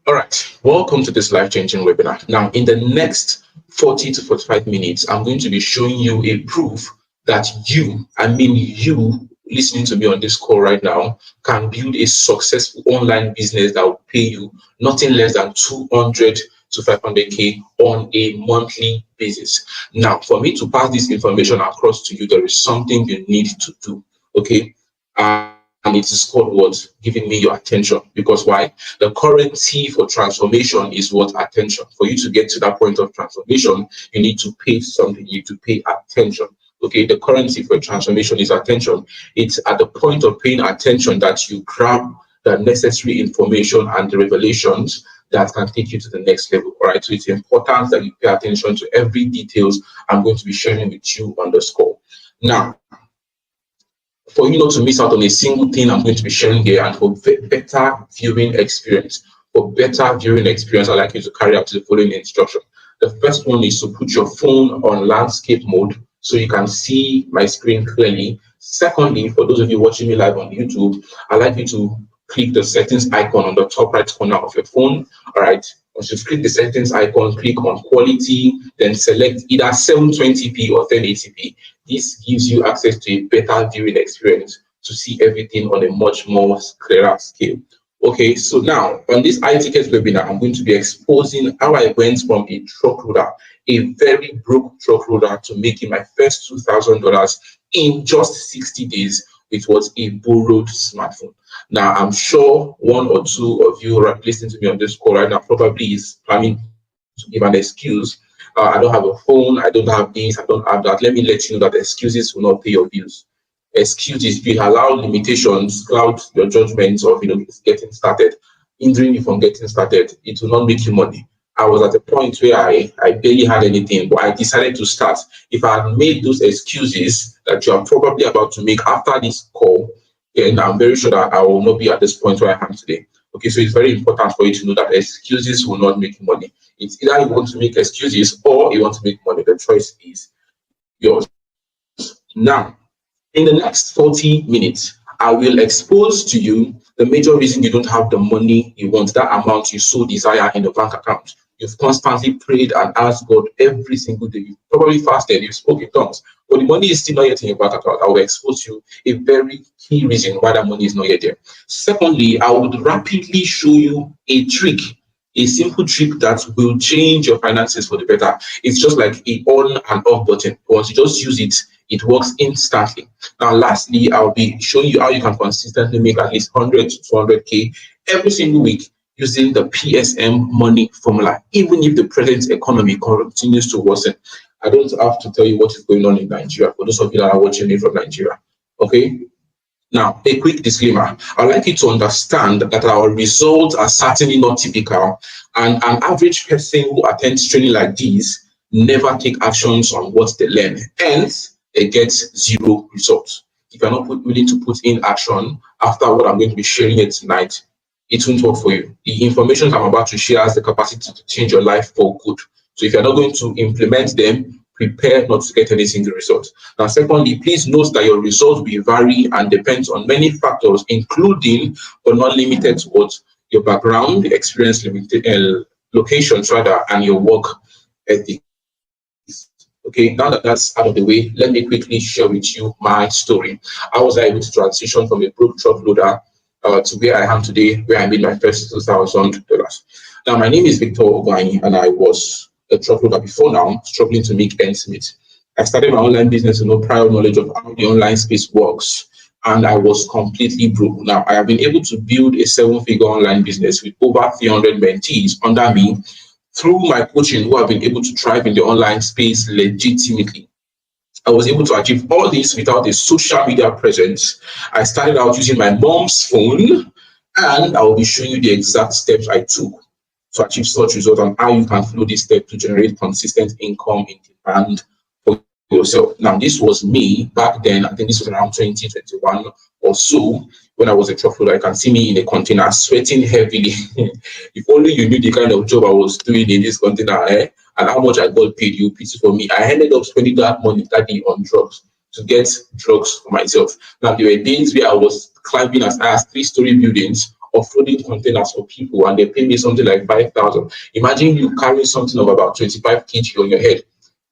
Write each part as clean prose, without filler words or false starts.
All right, welcome to this life-changing webinar. Now, in the next 40 to 45 minutes, I'm going to be showing you a proof that you listening to me on this call right now, can build a successful online business that will pay you nothing less than 200 to 500K on a monthly basis. Now, for me to pass this information across to you, there is something you need to do, okay? And it is called what? Giving me your attention. Because why? The currency for transformation is what? Attention. For you to get to that point of transformation, you need to pay something. You need to pay attention. Okay, the currency for transformation is attention. It's at the point of paying attention that you grab the necessary information and the revelations that can take you to the next level. All right, so it's important that you pay attention to every details I'm going to be sharing with you on this call. Now, for you not to miss out on a single thing I'm going to be sharing here, and for better viewing experience, I'd like you to carry out the following instruction. The first one is to put your phone on landscape mode so you can see my screen clearly. Secondly, for those of you watching me live on YouTube, I'd like you to click the settings icon on the top right corner of your phone. All right. Once you click the settings icon, click on quality, then select either 720p or 1080p. This gives you access to a better viewing experience to see everything on a much more clearer scale. Okay, so now on this iTicket webinar, I'm going to be exposing how I went from a truckloader, a very broke truckloader, to making my first $2,000 in just 60 days, which was a borrowed smartphone. Now, I'm sure one or two of you listening to me on this call right now probably is planning to give an excuse. I don't have a phone, I don't have this, I don't have that. Let me let you know that excuses will not pay your bills. Excuses, if you allow limitations, cloud your judgments of getting started, hindering you from getting started, it will not make you money. I was at a point where I barely had anything, but I decided to start. If I had made those excuses that you are probably about to make after this call, then I'm very sure that I will not be at this point where I am today. Okay, so it's very important for you to know that excuses will not make you money. It's either you want to make excuses or you want to make money. The choice is yours. Now, in the next 40 minutes, I will expose to you the major reason you don't have the money you want, that amount you so desire in the bank account. You've constantly prayed and asked God every single day. You've probably fasted, you've spoken in tongues, but the money is still not yet in your bank account. I will expose you a very key reason why that money is not yet there. Secondly, I would rapidly show you a trick, a simple trick that will change your finances for the better. It's just like a on and off button. Once you just use it, it works instantly. Now, lastly, I'll be showing you how you can consistently make at least 100 to 200K every single week using the PSM money formula, even if the present economy continues to worsen. I don't have to tell you what is going on in Nigeria for those of you that are watching me from Nigeria. Okay? Now, a quick disclaimer. I'd like you to understand that our results are certainly not typical, and an average person who attends training like this never take actions on what they learn. Hence, they get zero results. If you're not willing to put in action after what I'm going to be sharing here tonight, it won't work for you. The information I'm about to share has the capacity to change your life for good. So if you're not going to implement them, prepare not to get any single result. Now, secondly, please note that your results will vary and depends on many factors, including but not limited to what your background, experience, locations rather, and your work ethic. Okay, now that that's out of the way, let me quickly share with you my story. I was able to transition from a broke truckloader to where I am today, where I made my first $2,000. Now, my name is Victor Ogwani, and I was a truckloader before now, struggling to make ends meet. I started my online business with no prior knowledge of how the online space works, and I was completely broke. Now, I have been able to build a 7-figure online business with over 300 mentees under me through my coaching, who have been able to thrive in the online space legitimately. I was able to achieve all this without a social media presence. I started out using my mom's phone, and I will be showing you the exact steps I took to achieve such results and how you can follow this step to generate consistent income in demand for yourself. Now, this was me back then. I think this was around 2021 or so when I was a truckloader. I can see me in a container sweating heavily. If only you knew the kind of job I was doing in this container, and how much I got paid, you pity for me. I ended up spending that money that day on drugs to get drugs for myself. Now, there were days where I was climbing as high as 3-story buildings offloading containers for people, and they pay me something like 5,000. Imagine you carry something of about 25 kg on your head,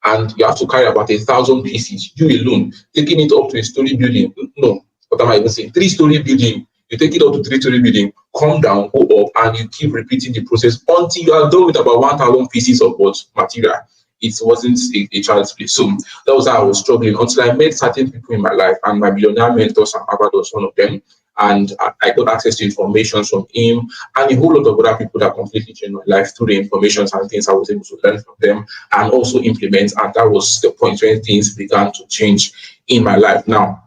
and you have to carry about 1,000 pieces, you alone, taking it up to a story building. No, what am I even saying? 3-story building. You take it up to 3-story building, come down, go up, and you keep repeating the process until you are done with about 1,000 pieces of what material. It wasn't a child's play. So that was how I was struggling until I met certain people in my life, and my billionaire mentor, Sam Harvard, was one of them. And I got access to information from him and a whole lot of other people that completely changed my life through the information and things I was able to learn from them and also implement. And that was the point when things began to change in my life. Now,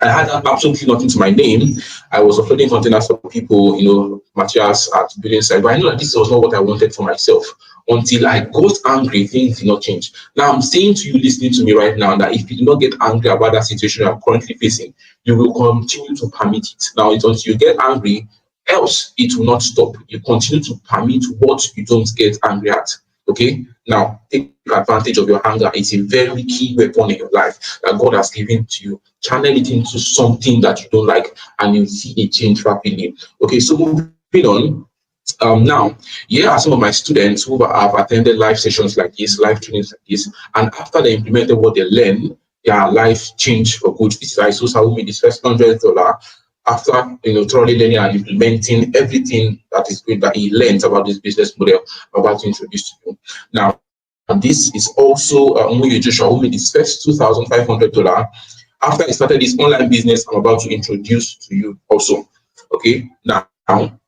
I had absolutely nothing to my name. I was uploading containers for people, materials at building site, but I know that this was not what I wanted for myself. Until I got angry, things did not change. Now, I'm saying to you, listening to me right now, that if you do not get angry about that situation you're currently facing, you will continue to permit it. Now, it's until you get angry, else it will not stop. You continue to permit what you don't get angry at. Okay? Now, take advantage of your anger. It's a very key weapon in your life that God has given to you. Channel it into something that you don't like, and you'll see a change rapidly. Okay, so moving on. Now, here are some of my students who have attended live sessions like this, live trainings like this, and after they implemented what they learned, their life changed for good. This is Isosa who made his first $100 after thoroughly learning and implementing everything that is good that he learned about this business model I'm about to introduce to you. Now, this is also Umuyi Joshua who made his first $2,500 after he started his online business I'm about to introduce to you also. Okay, now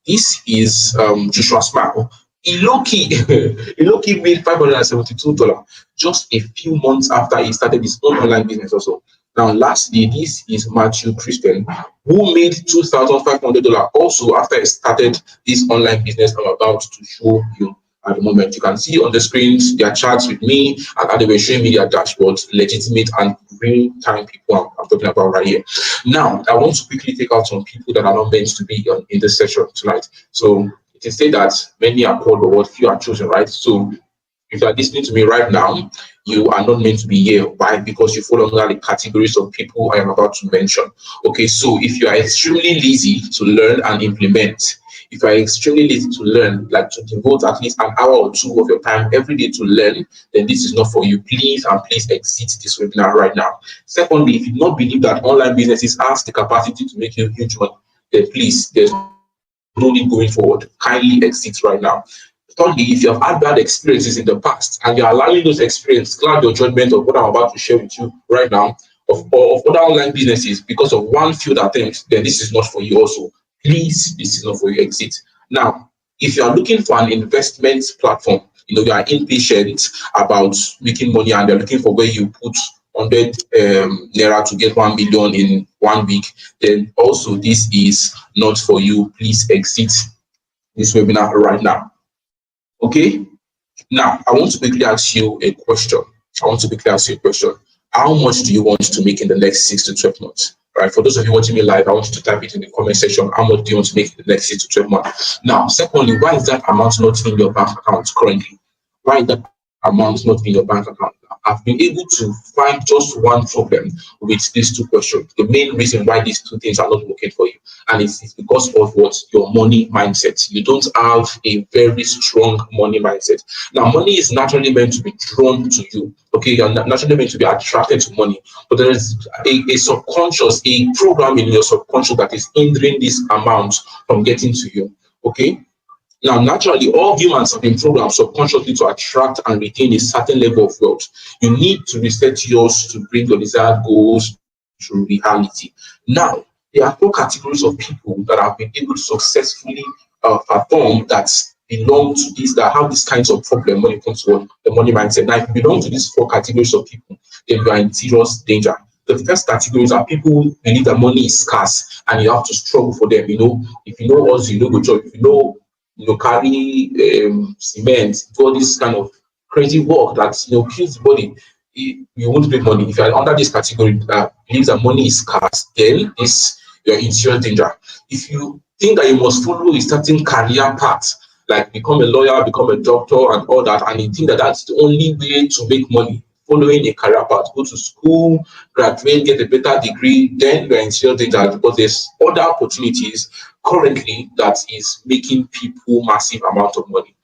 this is Joshua Smile. He low-key made $572 just a few months after he started his own online business also. Now, lastly, this is Matthew Christian, who made $2,500 also after he started this online business I'm about to show you at the moment. You can see on the screens their charts with me, and they were showing me their dashboards, legitimate and real-time people I'm talking about right here. Now, I want to quickly take out some people that are not meant to be in this session tonight. So it is said that many are called, but what few are chosen, right? So if you are listening to me right now, you are not meant to be here. Why? Because you fall under the categories of people I am about to mention. Okay, so if you are extremely lazy to learn and implement, if you are extremely lazy to learn, like to devote at least an hour or two of your time every day to learn, then this is not for you. Please exit this webinar right now. Secondly, if you do not believe that online businesses has the capacity to make you huge money, then please, there's no need going forward. Kindly exit right now. Thirdly, if you have had bad experiences in the past and you're allowing those experiences cloud your judgment of what I'm about to share with you right now of other online businesses because of one failed attempt, then this is not for you also. Please, this is not for you. Exit. Now, if you are looking for an investment platform, you are impatient about making money and you're looking for where you put 100 naira to get 1 million in 1 week, then also this is not for you. Please exit this webinar right now. Okay, now I want to quickly ask you a question. How much do you want to make in the next 6 to 12 months? Right. For those of you watching me live, I want you to type it in the comment section. How much do you want to make in the next 6 to 12 months? Now, secondly, why is that amount not in your bank account currently? Why is that amount not in your bank account? I've been able to find just one problem with these two questions. The main reason why these two things are not working for you, and it's because of what your money mindset. You don't have a very strong money mindset. Now, money is naturally meant to be drawn to you. Okay, you're naturally meant to be attracted to money, but there is a program in your subconscious that is hindering this amount from getting to you. Okay. Now, naturally, all humans have been programmed subconsciously to attract and retain a certain level of wealth. You need to reset yours to bring your desired goals to reality. Now, there are 4 categories of people that have been able to successfully perform that belong to this, that have these kinds of problem when it comes to the money mindset. Now, if you belong to these 4 categories of people, then you are in serious danger. The first categories are people who believe that money is scarce and you have to struggle for them. If you know us, you know good job. If you carry cement, do all this kind of crazy work that kills the body, you won't make money. If you're under this category that believes that money is scarce, then you're in serious danger. If you think that you must follow a certain career path, like become a lawyer, become a doctor, and all that, and you think that that's the only way to make money, following a career path, go to school, graduate, get a better degree, then you're in serious danger because there's other opportunities currently that is making people massive amount of money.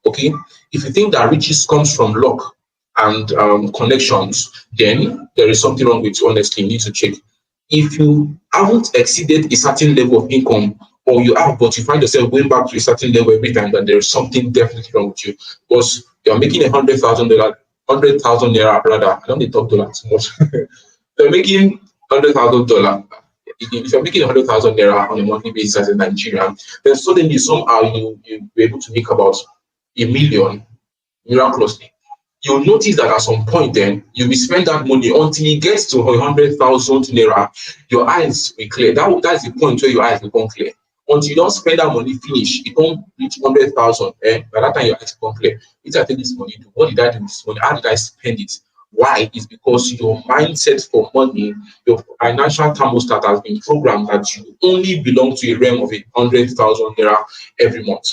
Okay, if you think that riches comes from luck and connections, then there is something wrong with you. Honestly, you need to check. If you haven't exceeded a certain level of income, or you have, but you find yourself going back to a certain level every time, then there is something definitely wrong with you, because you're making $100,000, 100,000 naira rather. I don't need to talk dollars too much. You're making $100,000. If you're making 100,000 naira on a monthly basis as a Nigerian, then suddenly somehow you be able to make about a million miraculously. You'll notice that at some point then you will spend that money until it gets to 100,000 naira. Your eyes will clear. That's the point where your eyes become clear. Until you don't spend that money, finish, it don't reach 100,000. By that time your eyes become clear. What did I take this money to? What did I do with this money? How did I spend it? Why? It's because your mindset for money, your financial thermostat has been programmed that you only belong to a realm of 100,000 naira every month.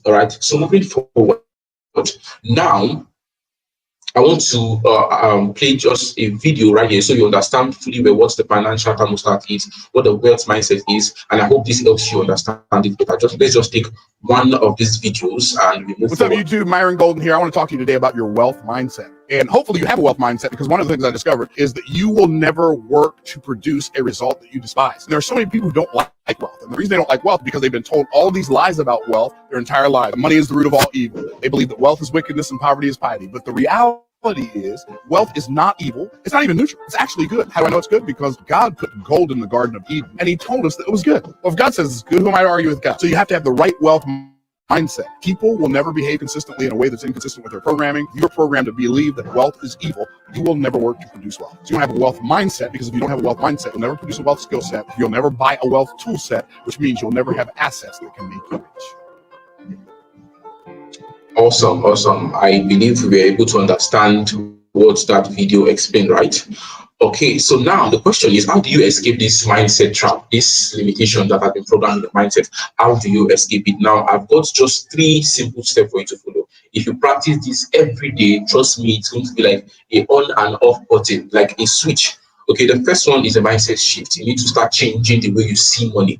All right. So moving forward, now I want to play just a video right here so you understand fully well what the financial thermostat is, what the wealth mindset is, and I hope this helps you understand it better. Let's just take one of these videos and we move What's forward. up, YouTube? Myron Golden here. I want to talk to you today about your wealth mindset. And hopefully you have a wealth mindset, because one of the things I discovered is that you will never work to produce a result that you despise. And there are so many people who don't like wealth. And the reason they don't like wealth is because they've been told all these lies about wealth their entire life. Money is the root of all evil. They believe that wealth is wickedness and poverty is piety. But the reality is wealth is not evil. It's not even neutral. It's actually good. How do I know it's good? Because God put gold in the Garden of Eden and he told us that it was good. Well, if God says it's good, who am I to argue with God? So you have to have the right wealth mindset. People will never behave consistently in a way that's inconsistent with their programming. You're programmed to believe that wealth is evil. You will never work to produce wealth. So you don't have a wealth mindset, because if you don't have a wealth mindset, you'll never produce a wealth skill set. You'll never buy a wealth tool set, which means you'll never have assets that can make you rich. Awesome. I believe we were able to understand what that video explained, right? Okay, so now the question is, how do you escape this mindset trap, this limitation that have been programmed in the mindset? How do you escape it? Now, I've got just 3 simple steps for you to follow. If you practice this every day, trust me, it's going to be like a on and off button, like a switch. Okay, the first one is a mindset shift. You need to start changing the way you see money.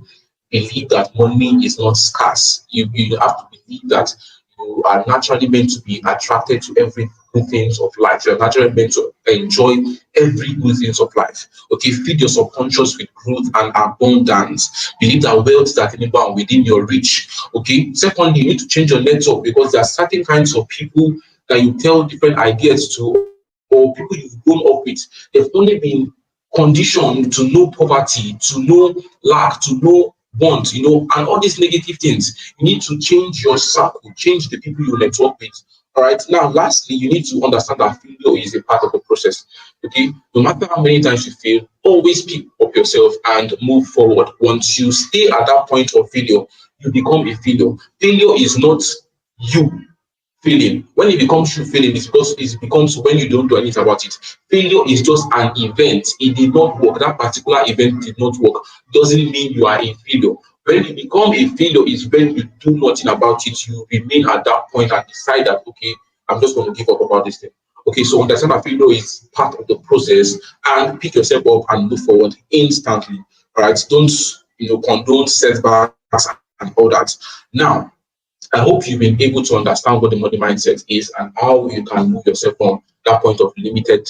Believe that money is not scarce. You have to believe that you are naturally meant to be attracted to every good things of life. You're naturally meant to enjoy every good things of life. Okay, feed your subconscious with growth and abundance. Believe that wealth that is within your reach. Okay, secondly, you need to change your network, because there are certain kinds of people that you tell different ideas to, or people you've grown up with. They've only been conditioned to know poverty, to know lack, to know want, and all these negative things. You need to change your circle, change the people you network with. All right. Now, lastly, you need to understand that failure is a part of the process. Okay. No matter how many times you fail, always pick up yourself and move forward. Once you stay at that point of failure, you become a failure. Failure is not you failing. When it becomes you failing, it's because it becomes when you don't do anything about it. Failure is just an event. It did not work. That particular event did not work. Doesn't mean you are a failure. When you become a failure is when you do nothing about it. You remain at that point and decide that, okay, I'm just going to give up about this thing. Okay, so understand that failure is part of the process, and pick yourself up and move forward instantly. All right, don't condone setbacks and all that. Now, I hope you've been able to understand what the money mindset is and how you can move yourself from that point of limited,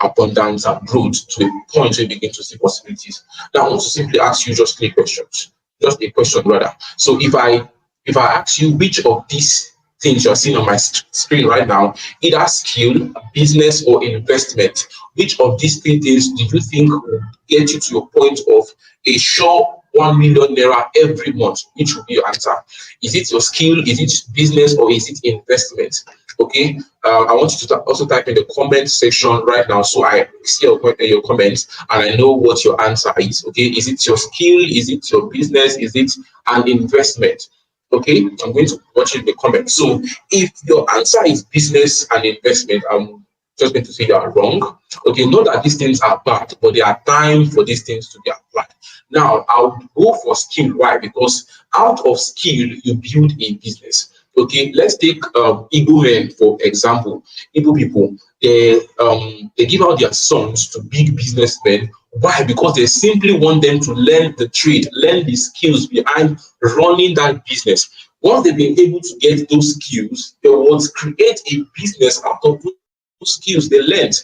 abundance and growth to a point where you begin to see possibilities. Now, I want to simply ask you just 3 questions, just a question rather. So if I ask you which of these things you're seeing on my screen right now, either skill, business, or investment, which of these 3 things do you think will get you to your point of a sure 1 million naira every month? Which will be your answer? Is it your skill? Is it business? Or is it investment? Okay. I want you to also type in the comment section right now, so I see your comments and I know what your answer is. Okay. Is it your skill? Is it your business? Is it an investment? Okay. I'm going to watch it in the comments. So if your answer is business and investment, I'm just going to say you are wrong. Okay. Not that these things are bad, but there are times for these things to be applied. Now, I'll go for skill. Why? Because out of skill, you build a business. Okay, let's take Igbo men for example. Igbo people, they give out their sons to big businessmen. Why? Because they simply want them to learn the trade, learn the skills behind running that business. Once they've been able to get those skills, they will create a business out of those skills they learned.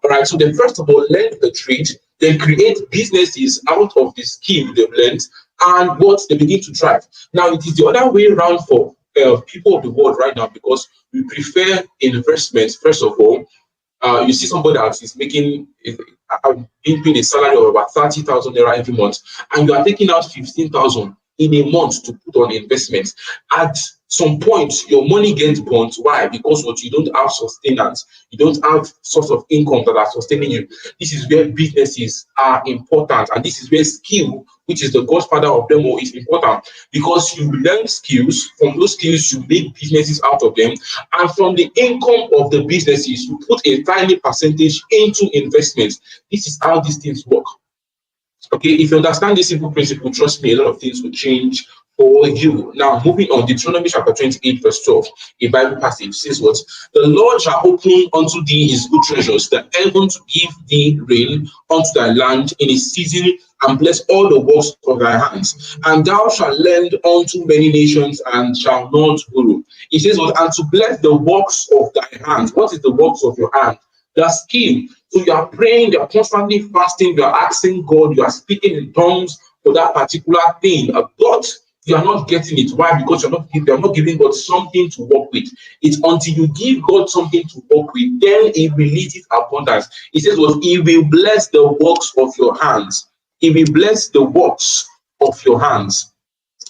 All right, so they first of all learn the trade, then create businesses out of the skill they've learned, and what they begin to drive. Now, it is the other way around for people of the world right now, because we prefer investments. First of all, you see somebody that is making being paid a salary of about 30,000 naira every month, and you are taking out 15,000 in a month to put on investments. At some point, your money gets burnt. Why? Because what, you don't have sustenance, you don't have source of income that are sustaining you. This is where businesses are important, and this is where skill, which is the godfather of them all, is important, because you learn skills. From those skills, you make businesses out of them, and from the income of the businesses, you put a tiny percentage into investments. This is how these things work. Okay, if you understand this simple principle, trust me, a lot of things will change for you. Now, moving on, Deuteronomy chapter 28, verse 12, a Bible passage says what? The Lord shall open unto thee his good treasures, the heaven to give thee rain unto thy land in a season, and bless all the works of thy hands. And thou shalt lend unto many nations, and shalt not borrow. It says what? And to bless the works of thy hands. What is the works of your hand? The skill. So you are praying, you are constantly fasting, you are asking God, you are speaking in tongues for that particular thing, but you are not getting it. Why? Because you are not giving God something to work with. It's until you give God something to work with, then He releases abundance. He says, well, He will bless the works of your hands. He will bless the works of your hands.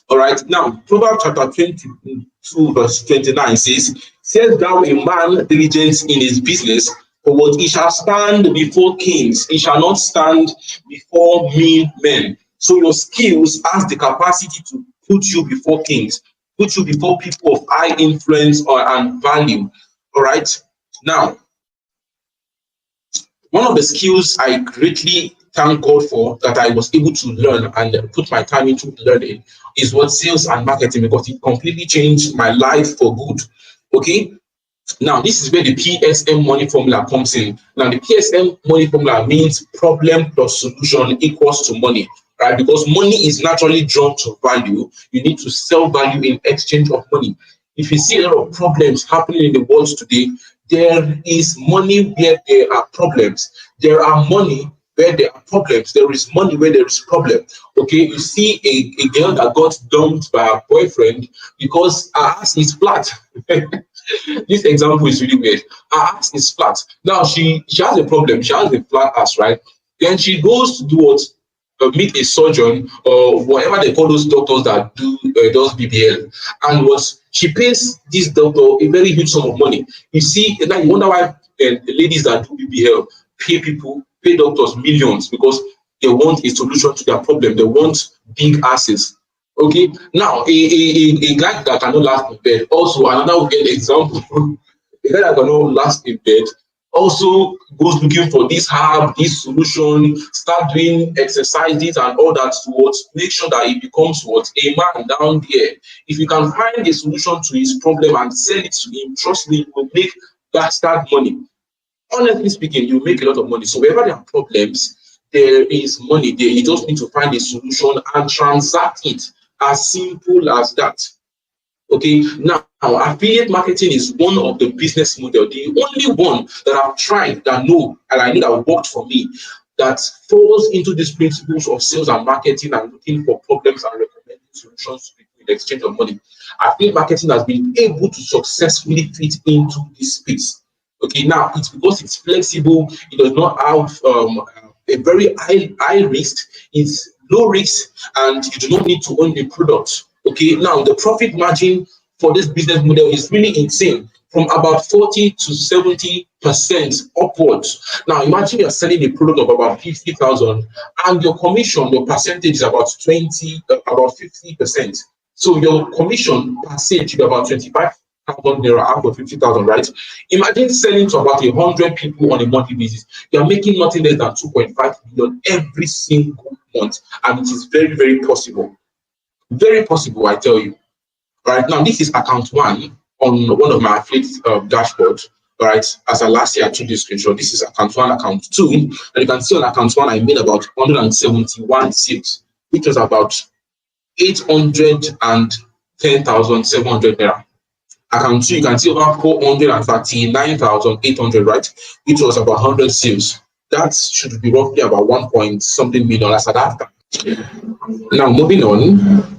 All right. Now, Proverbs chapter 22, verse 29 says, "Says thou a man diligent in his business, for what he shall stand before kings, he shall not stand before mean men." So your skills has the capacity to put you before kings, put you before people of high influence and value. All right. Now, one of the skills I greatly thank God for that I was able to learn and put my time into learning is what sales and marketing, because it completely changed my life for good. Okay. Now, this is where the PSM money formula comes in. Now, the PSM money formula means problem plus solution equals to money, right? Because money is naturally drawn to value. You need to sell value in exchange of money. If you see a lot of problems happening in the world today, there is money where there are problems. There are money where there are problems. There is money where there is problem. Okay, you see a girl that got dumped by her boyfriend because her ass is flat. This example is really weird. Her ass is flat. Now she has a problem. She has a flat ass, right? Then she goes to do what? Meet a surgeon or whatever they call those doctors that do does BBL, and what she pays this doctor a very huge sum of money. You see, now you wonder why the ladies that do BBL pay doctors millions, because they want a solution to their problem. They want big asses. Okay, now a guy that cannot last in bed. Also, another weird example: a guy that cannot last in bed also goes looking for this herb, this solution, start doing exercises and all that to what, make sure that he becomes what, a man down there. If you can find a solution to his problem and sell it to him, trust me, you will make bastard money. Honestly speaking, you make a lot of money. So wherever there are problems, there is money there. You just need to find a solution and transact it. As simple as that. Okay, now affiliate marketing is one of the business model, the only one that I've tried that I know that worked for me, that falls into these principles of sales and marketing and looking for problems and recommending solutions to people in exchange of money. Affiliate marketing has been able to successfully fit into this space. Okay, now it's because it's flexible, it does not have a very high risk, it's low risk, and you do not need to own the product. Okay, now the profit margin for this business model is really insane, from about 40 to 70% upwards. Now imagine you're selling a product of about 50,000, and your commission, your percentage is about 50%. So your commission per se should be about 25,000 naira out of 50,000, right? Imagine selling to about 100 people on a monthly basis. You are making nothing less than 2.5 million every single month, and it is very, very possible. Very possible, I tell you. Right now, this is account one on one of my affiliate dashboards. All right, as I last year I took this screenshot. This is account one, account two, and you can see on account one I made about 171 sales, which was about 810,700 naira. Account two, you can see over 439,800, right, which was about 100 sales. That should be roughly about 1 point something million as at that time. Now, moving on,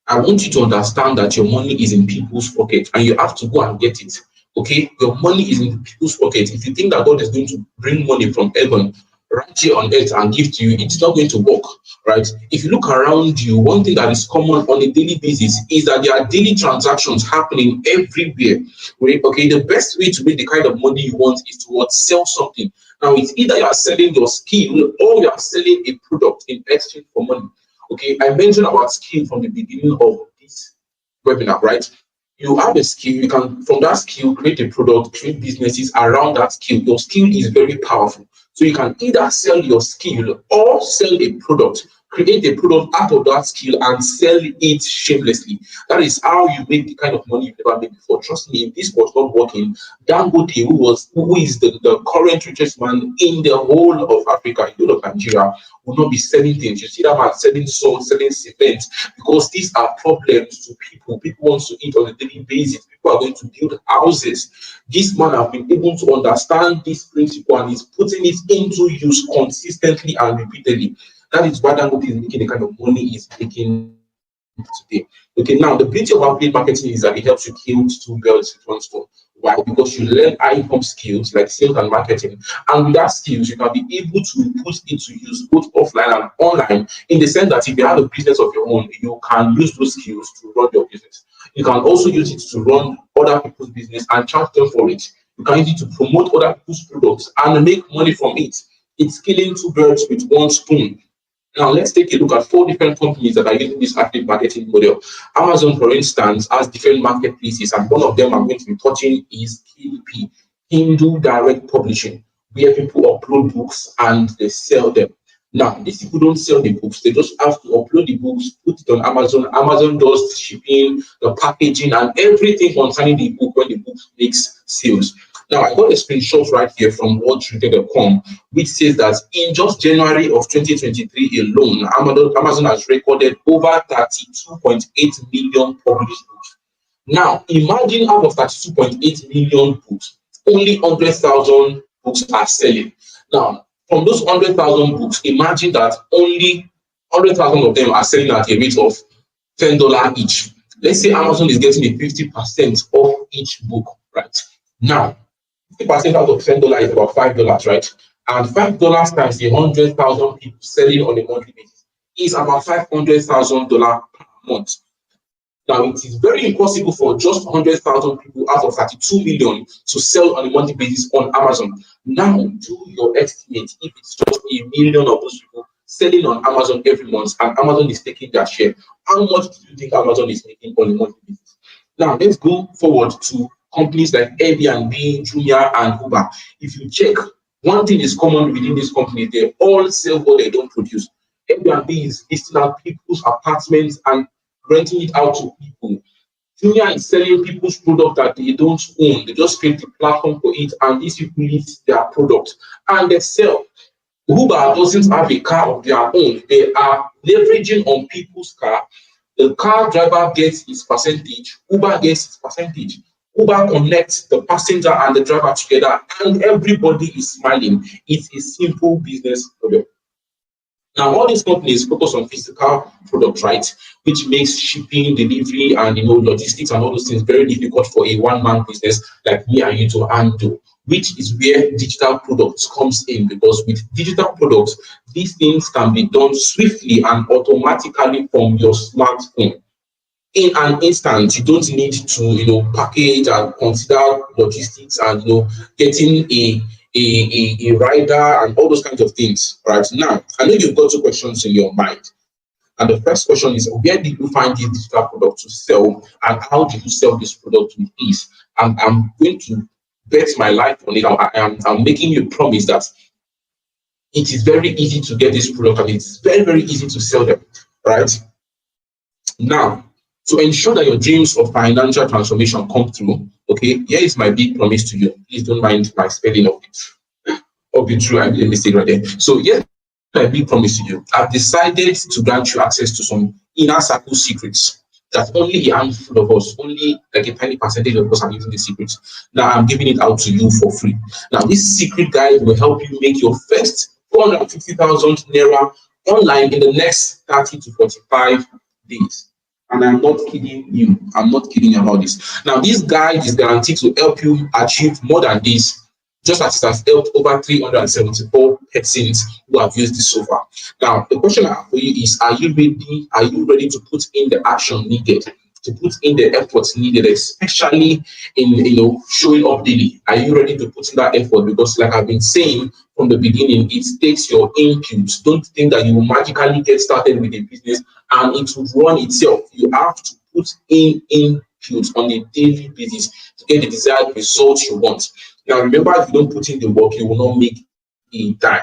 I want you to understand that your money is in people's pocket and you have to go and get it. Okay, your money is in people's pocket. If you think that God is going to bring money from heaven right here on earth and give to you, it's not going to work, right? If you look around you, one thing that is common on a daily basis is that there are daily transactions happening everywhere. Right? Okay, the best way to make the kind of money you want is to sell something. Now, it's either you are selling your skill or you are selling a product in exchange for money. Okay, I mentioned about skill from the beginning of this webinar, right? You have a skill, you can, from that skill, create a product, create businesses around that skill. Your skill is very powerful. So you can either sell your skill or sell a product, create a product out of that skill and sell it shamelessly. That is how you make the kind of money you've never made before. Trust me, if this was not working, Dangote, who is the current richest man in the whole of Africa, in the whole of Nigeria, will not be selling things. You see that man selling salt, selling cement, because these are problems to people. People want to eat on a daily basis. People are going to build houses. This man has been able to understand this principle and is putting it into use consistently and repeatedly. That is why Dangote is making the kind of money he's making today. Okay, now the beauty of affiliate marketing is that it helps you kill two birds with one stone. Why? Because you learn high-income skills like sales and marketing, and with that skills, you can be able to put it to use both offline and online. In the sense that if you have a business of your own, you can use those skills to run your business. You can also use it to run other people's business and charge them for it. You can use it to promote other people's products and make money from it. It's killing two birds with one stone. Now, let's take a look at 4 different companies that are using this affiliate marketing model. Amazon, for instance, has different marketplaces, and one of them I'm going to be touching is KDP, Kindle Direct Publishing, where people upload books and they sell them. Now, these people don't sell the books, they just have to upload the books, put it on Amazon. Amazon does the shipping, the packaging, and everything concerning the book when the book makes sales. Now, I got a screenshot right here from worldtrade.com, which says that in just January of 2023 alone, Amazon has recorded over 32.8 million published books. Now, imagine out of 32.8 million books, only 100,000 books are selling. Now, from those 100,000 books, imagine that only 100,000 of them are selling at a rate of $10 each. Let's say Amazon is getting a 50% off each book, right? Now, 50% out of $10 is about $5, right? And $5 times the 100,000 people selling on a monthly basis is about $500,000 per month. Now, it is very impossible for just 100,000 people out of 32 million to sell on a monthly basis on Amazon. Now, do your estimate if it's just a million of those people selling on Amazon every month and Amazon is taking their share. How much do you think Amazon is making on a monthly basis? Now, let's go forward to companies like Airbnb, Jumia, and Uber. If you check, one thing is common within these companies: they all sell what they don't produce. Airbnb is listing out people's apartments and renting it out to people. Jumia is selling people's product that they don't own. They just create the platform for it, and these people list their product and they sell. Uber doesn't have a car of their own. They are leveraging on people's car. The car driver gets his percentage, Uber gets his percentage. Uber connects the passenger and the driver together, and everybody is smiling. It's a simple business model. Now, all these companies focus on physical products, right? Which makes shipping, delivery, and logistics and all those things very difficult for a one-man business like me and you to handle. Which is where digital products comes in, because with digital products, these things can be done swiftly and automatically from your smartphone. In an instant, you don't need to package and consider logistics and getting a rider and all those kinds of things. Right now, I know you've got 2 questions in your mind, and the first question is, where did you find this digital product to sell, and how did you sell this product with ease? And I'm going to bet my life on it. I'm making you a promise that it is very easy to get this product and it's very, very easy to sell them, right? Now, to ensure that your dreams of financial transformation come through, okay, here is my big promise to you. Please don't mind my spelling of it. Okay, true, I made a mistake right there. So, yes, my big promise to you. I've decided to grant you access to some inner circle secrets that only a handful of us, only like a tiny percentage of us are using the secrets. Now, I'm giving it out to you for free. Now, this secret guide will help you make your first 450,000 naira online in the next 30 to 45 days. And I'm not kidding you. I'm not kidding you about this. Now, this guide is guaranteed to help you achieve more than this, just as it has helped over 374 persons who have used this so far. Now, the question I have for you is, are you ready? Are you ready to put in the action needed, to put in the efforts needed, especially in showing up daily? Are you ready to put in that effort? Because like I've been saying from the beginning, it takes your input. Don't think that you will magically get started with a business and it will run itself. You have to put in input on a daily basis to get the desired results you want. Now, remember, if you don't put in the work, you will not make a dime.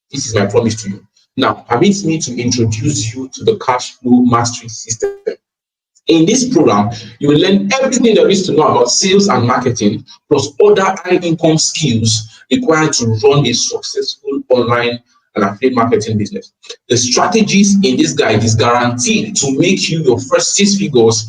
This is my promise to you. Now, permit me to introduce you to the cash flow mastery system. In this program, you will learn everything there is to know about sales and marketing, plus other high income skills required to run a successful online and affiliate marketing business. The strategies in this guide is guaranteed to make you your first 6 figures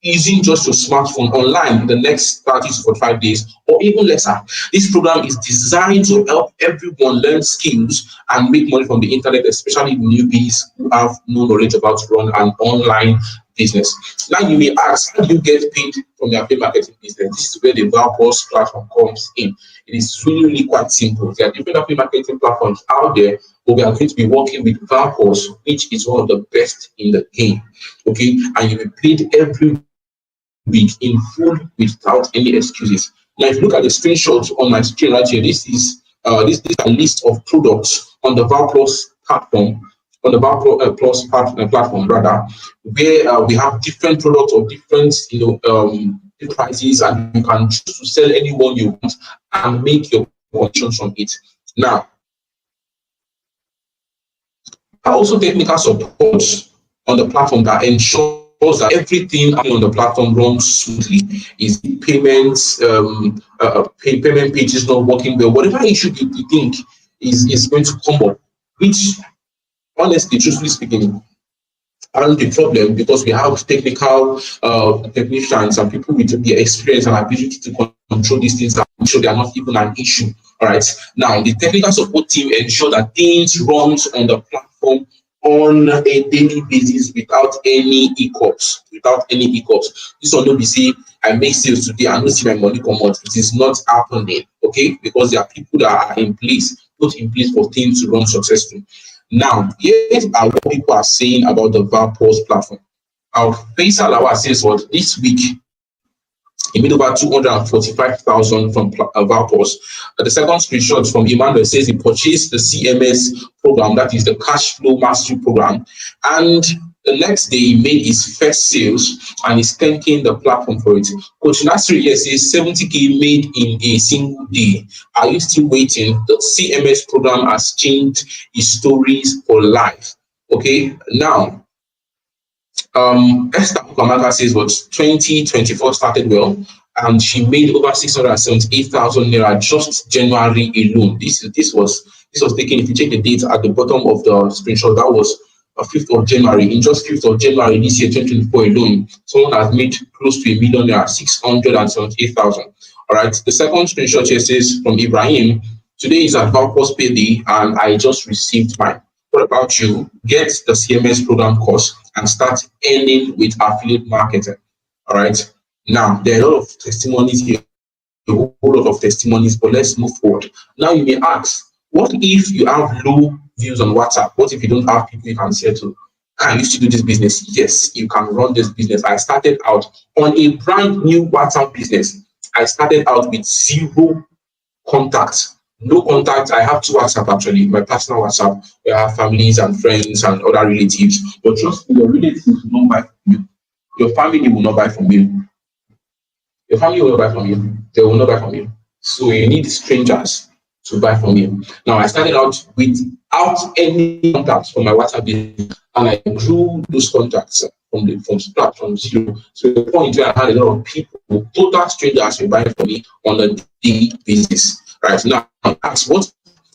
using just your smartphone online in the next 30 to 45 days or even lesser. This program is designed to help everyone learn skills and make money from the internet, especially newbies who have no knowledge about to run an online business. Now you may ask, how do you get paid from your affiliate marketing business? This is where the Valpos platform comes in. It is really, really quite simple. There are different affiliate marketing platforms out there, but we are going to be working with Valpos, which is one of the best in the game. Okay, and you will be paid every week in full without any excuses. Now, if you look at the screenshots on my screen right here, this is this is a list of products on the Valpos platform, on the Valpos platform rather, where we have different products of different prices, and you can choose to sell anyone you want and make your commissions from it. Now, also technical support on the platform that ensures that everything on the platform runs smoothly. Is payments, payment pages not working well, whatever issue you think is going to come up, which honestly, truthfully speaking, aren't the problem, because we have technical technicians and people with the experience and ability to control these things and make sure they are not even an issue. All right. Now, the technical support team ensure that things run on the platform on a daily basis without any hiccups. This one don't be say I make sales today and don't see my money come out. It is not happening, okay? Because there are people that are put in place for things to run successfully. Now, here are what people are saying about the Valpos platform. Our Faisal Awa says what this week he made over 245,000 from Valpos. The second screenshot from Emmanuel says he purchased the CMS program, that is the cash flow mastery program, and the next day he made his first sales and he's thanking the platform for it. Coach Nasri here says 70K made in a single day. Are you still waiting? The CMS program has changed his stories for life. Okay, now Esther Kamaka says what 2024 started well, and she made over 678,000 naira just January alone. This was taken. If you check the date at the bottom of the screenshot, that was 5th of January. In just 5th of January this year, 2024 alone, someone has made close to 1 million naira, 678,000. All right. The second screenshot here says from Ibrahim, today is at Valpos payday and I just received mine. What about you? Get the CMS program course and start earning with affiliate marketing. All right. Now, there are a lot of testimonies here, a whole lot of testimonies, but let's move forward. Now, you may ask, what if you have low views on WhatsApp? What if you don't have people you can share to? Can you still do this business? Yes, you can run this business. I started out on a brand new WhatsApp business. I started out with 0 contacts. No contact. I have 2 WhatsApp actually, my personal WhatsApp, where I have families and friends and other relatives. But trust me, your relatives will not buy from you. Your family will not buy from you. Your family will not buy from you. They will not buy from you. So you need strangers. to buy from me. Now I started out without any contacts from my WhatsApp business, and I grew those contacts from scratch, from zero, to the point where I had a lot of people, total strangers, were buying from me on a daily basis. Right now, that's what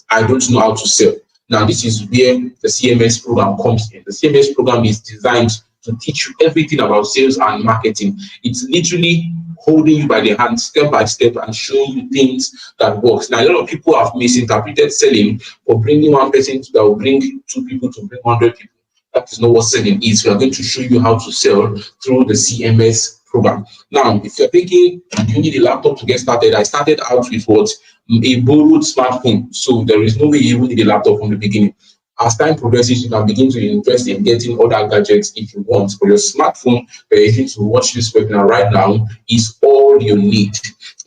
I don't know how to sell. Now, this is where the CMS program comes in. The CMS program is designed to teach you everything about sales and marketing. It's literally holding you by the hand step by step and showing you things that works. Now, a lot of people have misinterpreted selling for bringing one person that will bring two people to bring 100 people. That is not what selling is. We are going to show you how to sell through the CMS program. Now, if you're thinking you need a laptop to get started, I started out with what? A borrowed smartphone. So there is no way you even need a laptop from the beginning. As time progresses, you can begin to invest in getting other gadgets if you want. For your smartphone that you're using to watch this webinar right now is all you need.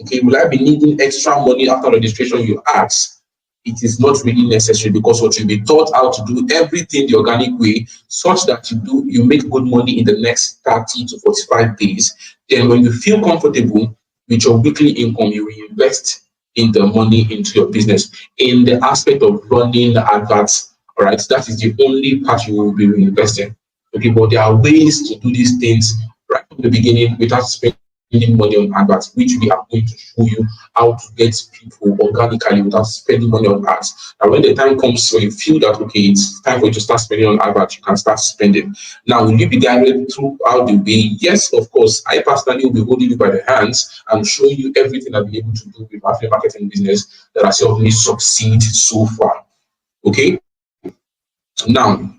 Okay, will I be needing extra money after registration, you ask? It is not really necessary, because what you'll be taught how to do everything the organic way, such that you make good money in the next 30 to 45 days. Then when you feel comfortable with your weekly income, you reinvest in the money into your business. In the aspect of running the adverts, all right, that is the only part you will be reinvesting. Okay, but there are ways to do these things right from the beginning without spending money on adverts, which we are going to show you how to get people organically without spending money on ads. And when the time comes where you feel that, okay, it's time for you to start spending on adverts, you can start spending. Now, will you be guided throughout the way? Yes, of course. I personally will be holding you by the hands and showing you everything I've been able to do with my marketing business that has helped me succeed so far. Okay. Now,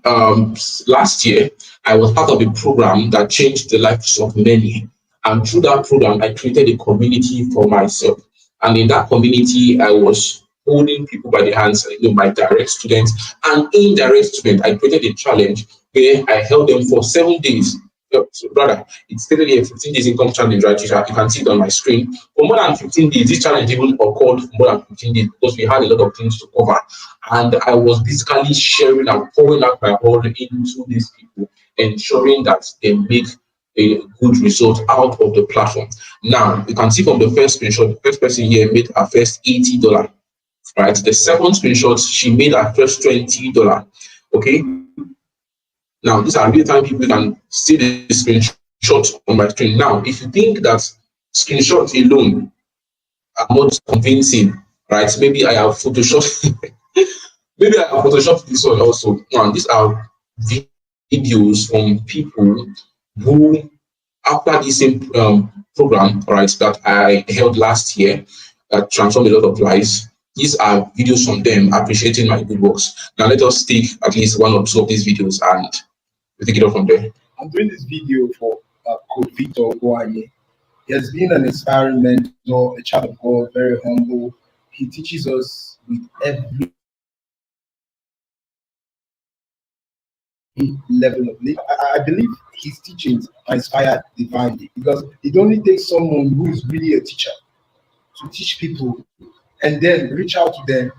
last year, I was part of a program that changed the lives of many. And through that program, I created a community for myself. And in that community, I was holding people by the hands, my direct students and indirect students. I created a challenge where I held them for 7 days. Brother, it's stated here 15 days income challenge, right? You can see it on my screen. For more than 15 days, this challenge even occurred for more than 15 days because we had a lot of things to cover. And I was basically sharing and pouring out my heart into these people, ensuring that they make a good result out of the platform. Now, you can see from the first screenshot, the first person here made her first $80, right? The second screenshot, she made her first $20. Okay. Now, these are real time people. You can see the screenshot on my screen. Now, if you think that screenshots alone are not convincing, right? Maybe I have photoshopped. Maybe I have photoshopped this one also. Now, these are videos from people who, after the same program, right, that I held last year, that transformed a lot of lives. These are videos from them appreciating my good works. Now, let us take at least one or two of these videos and we take it off from there. I'm doing this video for Coach Victor Oguanye. He has been an inspiring mentor, a child of God, very humble. He teaches us with every level of living. I believe his teachings are inspired divinely, because it only takes someone who is really a teacher to teach people and then reach out to them,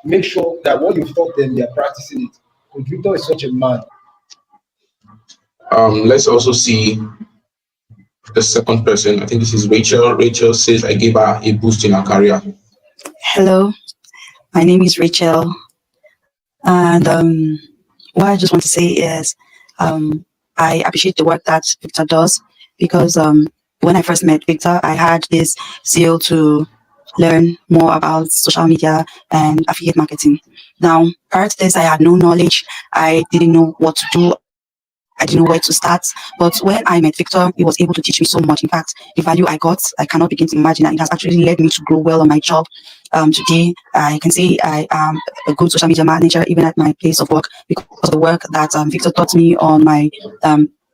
make sure that what you've taught them, they are practicing it. Coach Victor is such a man. Let's also see the second person. I think this is Rachel. Rachel says, I gave her a boost in her career. Hello, my name is Rachel. And what I just want to say is I appreciate the work that Victor does, because when I first met Victor, I had this zeal to learn more about social media and affiliate marketing. Now, prior to this, I had no knowledge. I didn't know what to do. I didn't know where to start. But when I met Victor, he was able to teach me so much. In fact, the value I got, I cannot begin to imagine. And it has actually led me to grow well on my job. Today, I can say I am a good social media manager, even at my place of work, because of the work that Victor taught me on my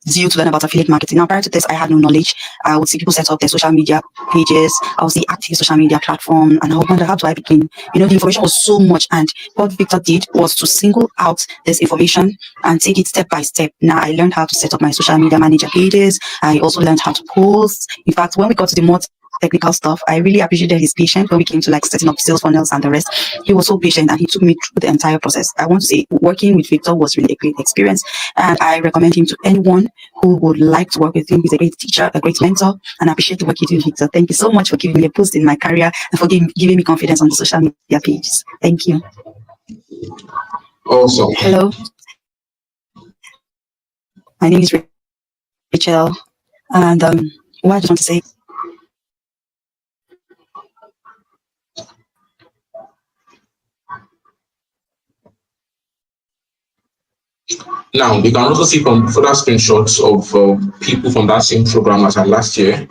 zeal to learn about affiliate marketing. Now, prior to this, I had no knowledge. I would see people set up their social media pages. I would see active social media platform, and I would wonder, how do I begin? You know, the information was so much, and what Victor did was to single out this information and take it step by step. Now, I learned how to set up my social media manager pages. I also learned how to post. In fact, when we got to the technical stuff. I really appreciated his patience when we came to like setting up sales funnels and the rest. He was so patient and he took me through the entire process. I want to say working with Victor was really a great experience, and I recommend him to anyone who would like to work with him. He's a great teacher, a great mentor, and I appreciate the work you do, Victor. Thank you so much for giving me a boost in my career and for giving me confidence on the social media pages. Thank you. Awesome. Hello. My name is Rachel, and what I just want to say. Now, you can also see from further screenshots of people from that same program as last year.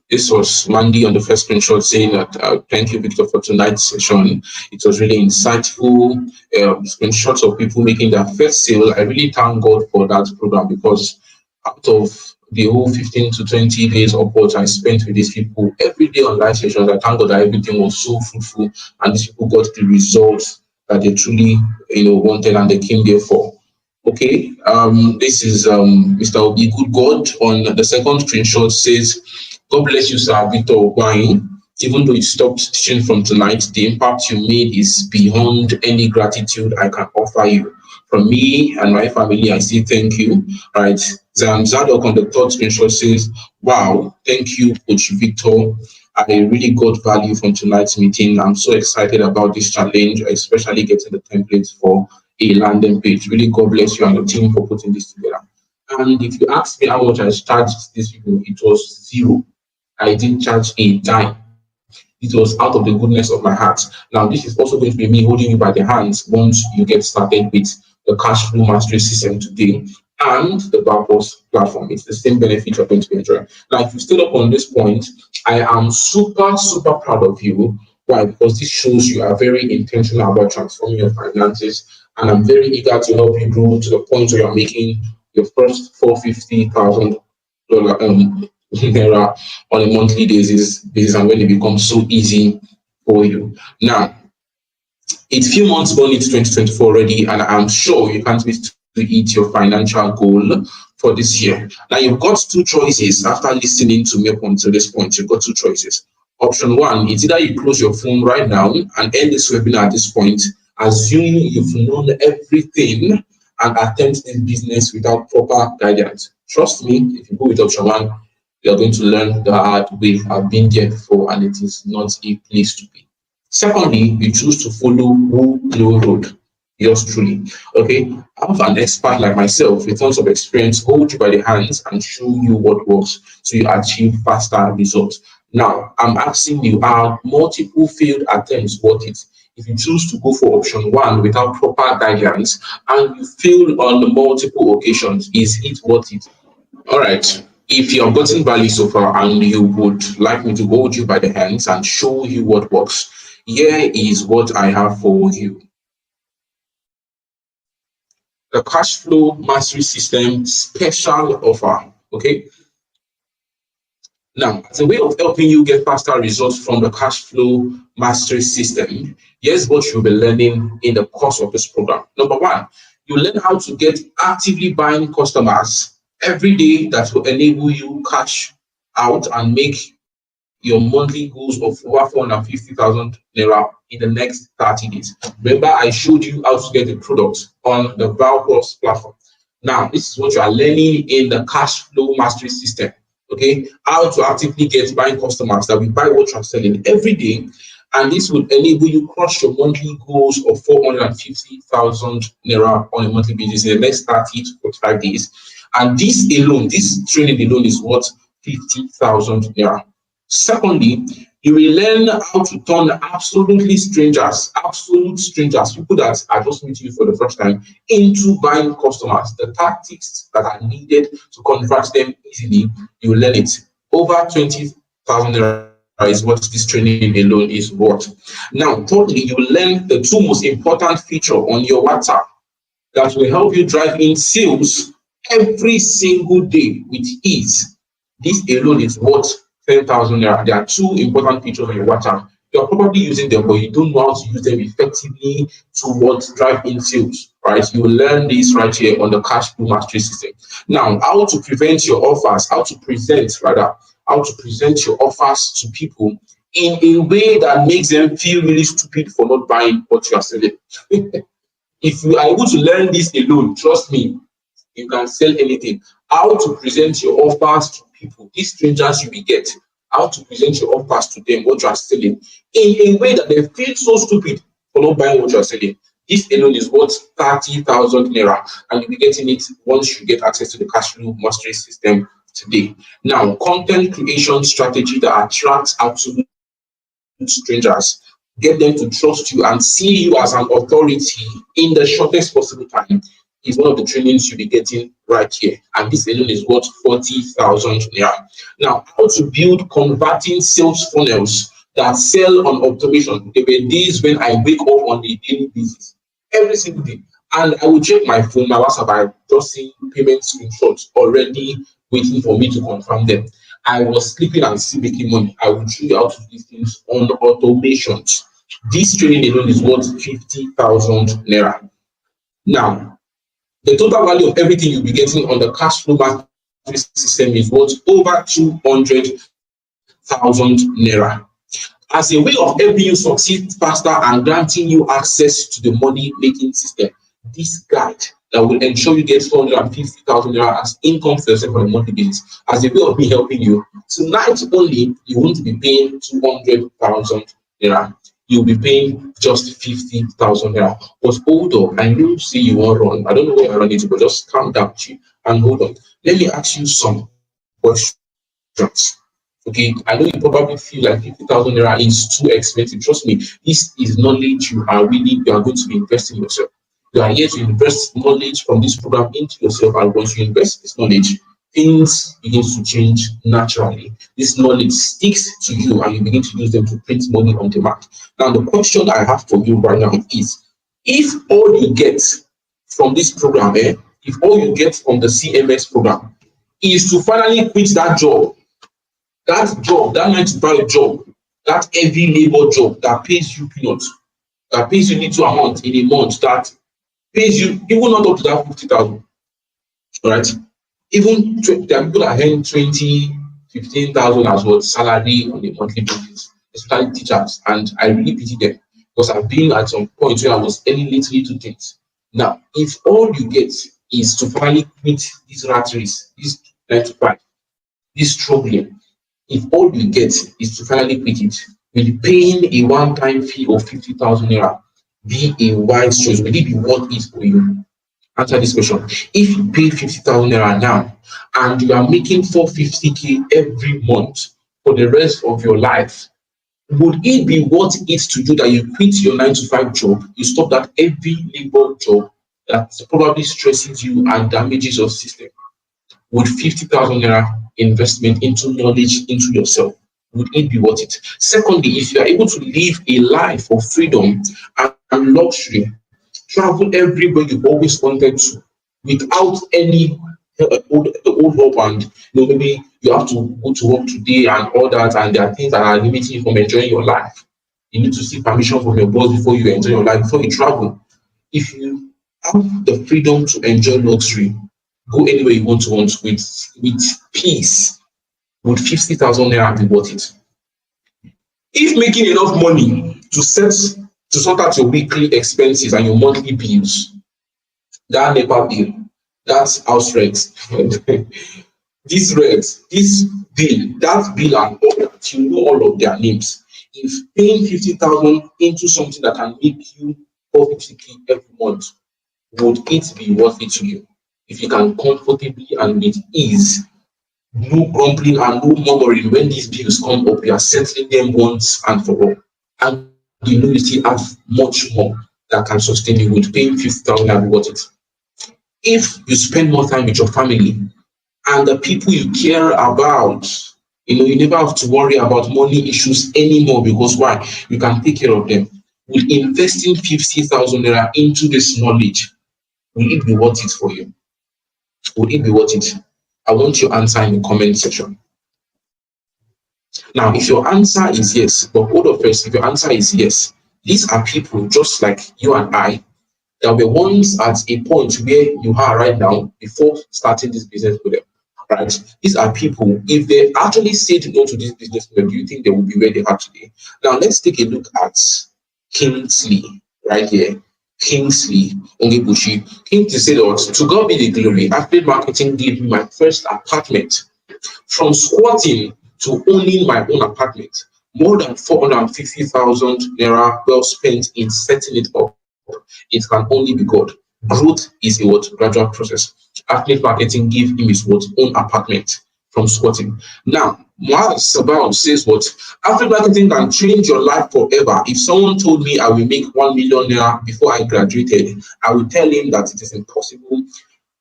This was Mandy on the first screenshot saying that thank you, Victor, for tonight's session. It was really insightful. Screenshots of people making their first sale. I really thank God for that program, because out of the whole 15 to 20 days upwards I spent with these people every day on live sessions, I thank God that everything was so fruitful and these people got the results that they truly wanted and they came there for. Okay, this is Mr. Obi Good God on the second screenshot says, God bless you, Sir Victor Ogwai. Even though you stopped teaching from tonight, the impact you made is beyond any gratitude I can offer you. From me and my family, I say thank you. Right. Zadok on the third screenshot says, wow, thank you, Coach Victor. I really got value from tonight's meeting. I'm so excited about this challenge, especially getting the templates for a landing page. Really, God bless you and the team for putting this together. And if you ask me how much I charged this video, it was zero. I didn't charge a dime. It was out of the goodness of my heart. Now, this is also going to be me holding you by the hands once you get started with the cash flow mastery system today and the Purpose platform. It's the same benefit you're going to be enjoying. Now, if you stayed up on this point, I am super, super proud of you. Why? Because this shows you are very intentional about transforming your finances, and I'm very eager to help you grow to the point where you're making your first $450,000 naira on a monthly basis, and when it becomes so easy for you. Now, it's few months going into 2024 already, and I'm sure you can't wait to hit your financial goal for this year. Now, you've got two choices after listening to me up until this point. You've got two choices. Option one is either you close your phone right now and end this webinar at this point, assuming you've known everything and attempt this business without proper guidance. Trust me, if you go with option one, you're going to learn the hard way. I've been there before, and it is not a place to be. Secondly, you choose to follow Who Glow Road. Yours truly. Okay, I have an expert like myself with tons of experience hold you by the hands and show you what works so you achieve faster results. Now, I'm asking you, are multiple failed attempts worth it? If you choose to go for option one without proper guidance and you fail on multiple occasions, is it worth it? All right. If you have gotten value so far and you would like me to hold you by the hands and show you what works, here is what I have for you. The cash flow mastery system special offer. Okay. Now, as a way of helping you get faster results from the cash flow mastery system, here's what you'll be learning in the course of this program. Number one, you learn how to get actively buying customers every day that will enable you cash out and make your monthly goals of over 450,000 naira in the next 30 days. Remember, I showed you how to get the product on the Purpose platform. Now, this is what you are learning in the cash flow mastery system. Okay, how to actively get buying customers that will buy what you're selling every day, and this will enable you crush your monthly goals of 450,000 naira on a monthly basis in the next 30 to 45 days. And this alone, this training alone is worth 50,000 naira. Secondly, you will learn how to turn absolute strangers, people that are just meeting you for the first time, into buying customers. The tactics that are needed to convert them easily, you will learn it. Over 20,000 naira is what this training alone is worth. Now, thirdly, you will learn the two most important features on your WhatsApp that will help you drive in sales every single day with ease. This alone is worth 10,000 naira. There are two important features on your WhatsApp. You're probably using them, but you don't know how to use them effectively towards drive in sales, right? You will learn this right here on the cash flow mastery system. Now, how to prevent your offers, how to present rather how to present your offers to people in a way that makes them feel really stupid for not buying what you are selling. If you are able to learn this alone, trust me, you can sell anything. How to present your offers to people, these strangers you will get, how to present your offers to them, what you are selling, in a way that they feel so stupid for not buying what you are selling. This alone is worth 30,000 naira, and you'll be getting it once you get access to the cash flow mastery system today. Now, content creation strategy that attracts absolute strangers, get them to trust you and see you as an authority in the shortest possible time, is one of the trainings you'll be getting right here. And this alone is worth 40,000 naira. Now, how to build converting sales funnels that sell on automation. There were days when I wake up on a daily basis, every single day, and I will check my phone, my WhatsApp, I just see payment screenshots already waiting for me to confirm them. I was sleeping and still making money. I will show you how to do these things on automations. This training alone is worth 50,000 naira. Now, the total value of everything you'll be getting on the cash flow mastery system is worth over 200,000 naira. As a way of helping you succeed faster and granting you access to the money making system, this guide that will ensure you get 450,000 naira as income for yourself on a monthly basis, as a way of me helping you. Tonight only, you won't be paying 200,000 naira. You'll be paying just 50,000 naira. But hold on, I know say you want to run. I don't know where I run it, but just calm down and hold on. Let me ask you some questions. Okay, I know you probably feel like 50,000 naira is too expensive. Trust me, this is knowledge you are going to be investing in yourself. You are here to invest knowledge from this program into yourself, and once you invest this knowledge, things begin to change naturally. This knowledge sticks to you, and you begin to use them to print money on demand. Now, the question I have for you right now is, if all you get from this program, if all you get from the CMS program is to finally quit that job, that 9 to 5 job, that heavy labor job that pays you peanuts, that pays you little amount in a month, that pays you even not up to that 50,000, right? Even there are people that earn 20, 15,000 as well salary on a monthly basis, especially teachers, and I really pity them because I've been at some point where I was earning little things. Now, if all you get is to finally quit this rat race, this 9 to 5, this struggling, if all you get is to finally quit it, will paying a one-time fee of 50,000 naira be a wise choice? Will it be worth it for you? Answer this question. If you pay 50,000 naira now and you are making 450k every month for the rest of your life, would it be worth it to you that you quit your 9 to 5 job, you stop that heavy labor job that probably stresses you and damages your system? Would 50,000 naira investment into knowledge into yourself, would it be worth it? Secondly, if you are able to live a life of freedom and luxury, travel everywhere you've always wanted to without any hold up, and maybe you have to go to work today and all that, and there are things that are limiting you from enjoying your life. You need to seek permission from your boss before you enjoy your life, before you travel. If you have the freedom to enjoy luxury, go anywhere you want with peace, would 50,000 naira be worth it? If making enough money to sort out your weekly expenses and your monthly bills, that NEPA bill, that house rent, this rent, this bill, that bill, and all that, you know all of their names. If paying 50,000 into something that can make you 450k every month, would it be worth it to you? If you can comfortably and with ease, no grumbling and no murmuring when these bills come up, you are settling them once and for all. And you know you still have much more that can sustain you, with paying 50,000 and worth it. If you spend more time with your family and the people you care about, you never have to worry about money issues anymore, because why? You can take care of them. Will investing 50,000 naira into this knowledge, will it be worth it for you? Will it be worth it? I want your answer in the comment section. Now, if your answer is yes, but hold on first, if your answer is yes, these are people just like you and I that were once at a point where you are right now before starting this business with them. right? These are people, if they actually said no to this business model, do you think they will be where they are today? Now, let's take a look at Kingsley right here. Kingsley Ongebushi. Kingsley said, to God be the glory, affiliate marketing gave me my first apartment. From squatting to owning my own apartment, more than 450,000 naira well spent in setting it up. It can only be God. Growth is a gradual process. Affiliate marketing gave him his own apartment from squatting. Now, Muhammad Sabah says affiliate marketing can change your life forever. If someone told me I will make 1 million naira before I graduated, I would tell him that it is impossible.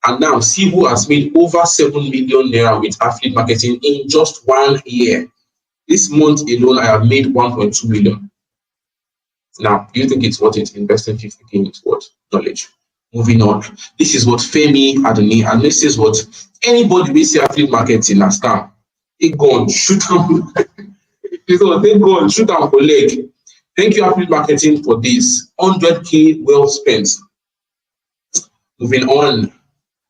And now see who has made over 7 million naira with affiliate marketing in just 1 year. This month alone, I have made 1.2 million. Now, do you think it's worth it investing 50k into knowledge? Moving on. This is Femi Adoni, and this is anybody will say affiliate marketing last time. They go on, shoot them. They go on, shoot them for leg. Thank you, affiliate marketing, for this. 100k well spent. Moving on.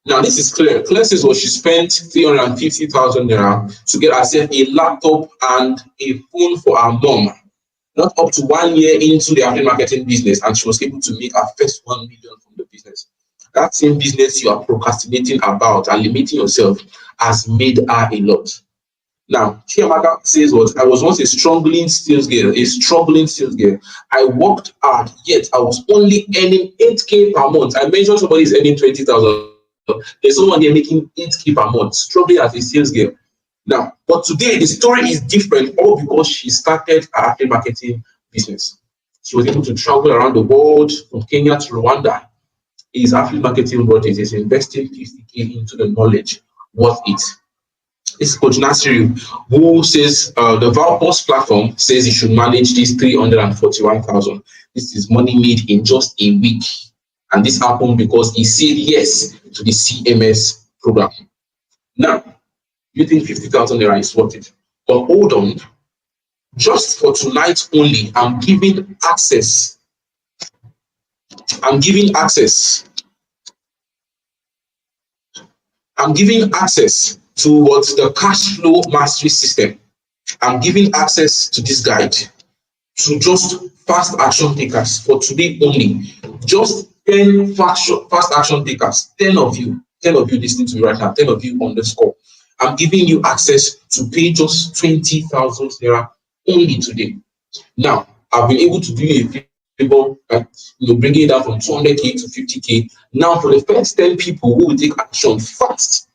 Now, this is Claire. Claire says she spent 350,000 naira to get herself a laptop and a phone for her mom. Not up to 1 year into the affiliate marketing business, and she was able to make her first 1 million from the business. That same business you are procrastinating about and limiting yourself has made her a lot. Now, Chiamaka says I was once a struggling sales girl. I worked hard, yet I was only earning 8k per month. I mentioned somebody is earning 20,000. There's someone there making 8k per month, struggling as a sales girl. Now, but today the story is different, all because she started her affiliate marketing business. She was able to travel around the world from Kenya to Rwanda. Is affiliate marketing worth it? Is investing 50k into the knowledge worth it? This is Coach Nasiru, who says the Valpos platform says he should manage this 341,000. This is money made in just a week. And this happened because he said yes to the CMS program. Now, you think 50,000 naira is worth it? But hold on, just for tonight only, I'm giving access. I'm giving access to the cash flow mastery system. I'm giving access to this guide to just fast action takers for today only. Just 10 fast action takers, 10 of you listening to me right now, 10 of you on the score. I'm giving you access to pay just 20,000 naira only today. Now, I've been able to do a favor, bringing it down from 200k to 50k. Now, for the first 10 people who will take action fast,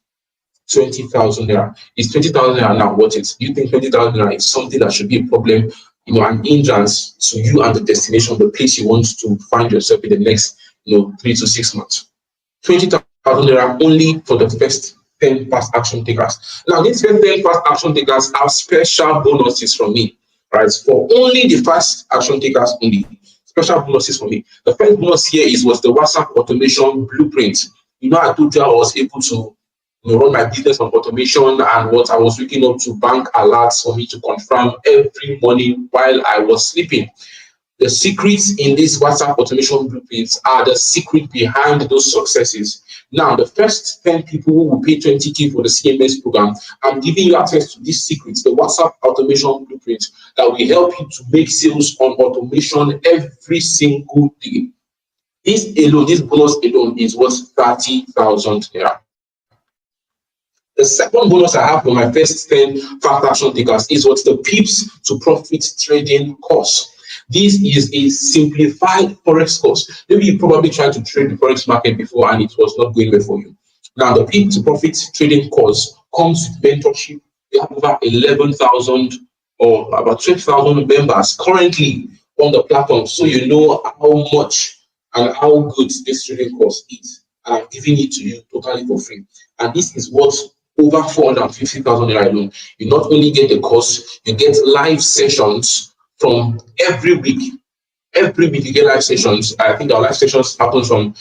20,000 naira. Is 20,000 naira now worth it? Do you think 20,000 naira is something that should be a problem, an hindrance to you and the destination, the place you want to find yourself in the next, 3 to 6 months? 20,000 naira only for the first 10 fast action takers. Now, these 10 fast action takers have special bonuses from me, right? For only the fast action takers only. Special bonuses for me. The first bonus here was the WhatsApp automation blueprint. I told you I was able to run my business on automation, and I was waking up to bank alerts for me to confirm every morning while I was sleeping. The secrets in these WhatsApp automation blueprints are the secret behind those successes. Now, the first 10 people who will pay 20k for the CMS program, I'm giving you access to these secrets, the WhatsApp automation blueprint that will help you to make sales on automation every single day. This bonus alone is worth 30,000 naira. The second bonus I have for my first 10 fast action takers is the Pips to Profit trading course. This is a simplified Forex course. Maybe you probably tried to trade the Forex market before and it was not going well for you. Now, the Pips to Profit trading course comes with mentorship. We have over 11,000 or about 12,000 members currently on the platform. So you know how much and how good this trading course is. And I'm giving it to you totally for free. And this is what over 450,000 naira alone. You not only get the course, you get live sessions from every week. Every week you get live sessions. I think our live sessions happen from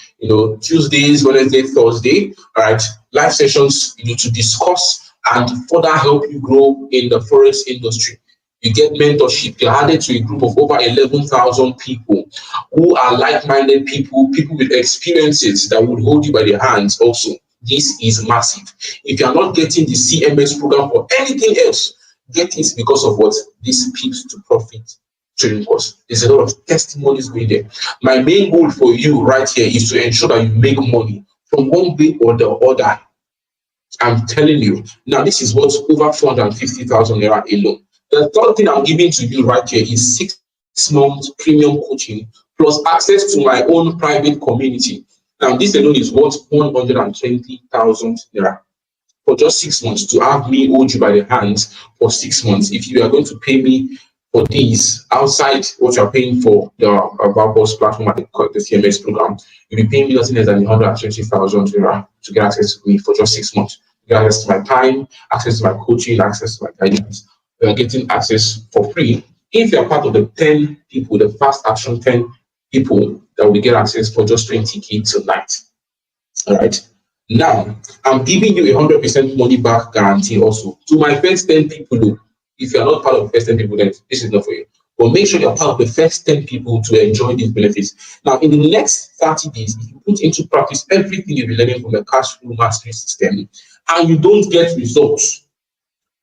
Tuesdays, Wednesday, Thursday. All right, live sessions to discuss and further help you grow in the Forex industry. You get mentorship. You're added to a group of over 11,000 people who are like-minded people with experiences that would hold you by the hands also. This is massive. If you are not getting the CMS program for anything else, get it because of what this Pips to Profit training course. There's a lot of testimonies going there. My main goal for you right here is to ensure that you make money from one way or the other. I'm telling you. Now, this is what's over 450,000 naira alone. The third thing I'm giving to you right here is 6 months premium coaching plus access to my own private community. Now, this alone is worth 120,000 naira for just 6 months, to have me hold you by the hands for 6 months. If you are going to pay me for these outside what you're paying for the Valpos platform and the CMS program, you'll be paying me nothing less than 120,000 naira to get access to me for just 6 months. You get access to my time, access to my coaching, access to my guidance. You are getting access for free. If you're part of the 10 people, the fast action 10 people that will get access for just 20K tonight. All right. Now, I'm giving you a 100% money back guarantee also to my first 10 people. If you're not part of the first 10 people, then this is not for you. But make sure you're part of the first 10 people to enjoy these benefits. Now, in the next 30 days, if you put into practice everything you've been learning from the cash flow mastery system and you don't get results,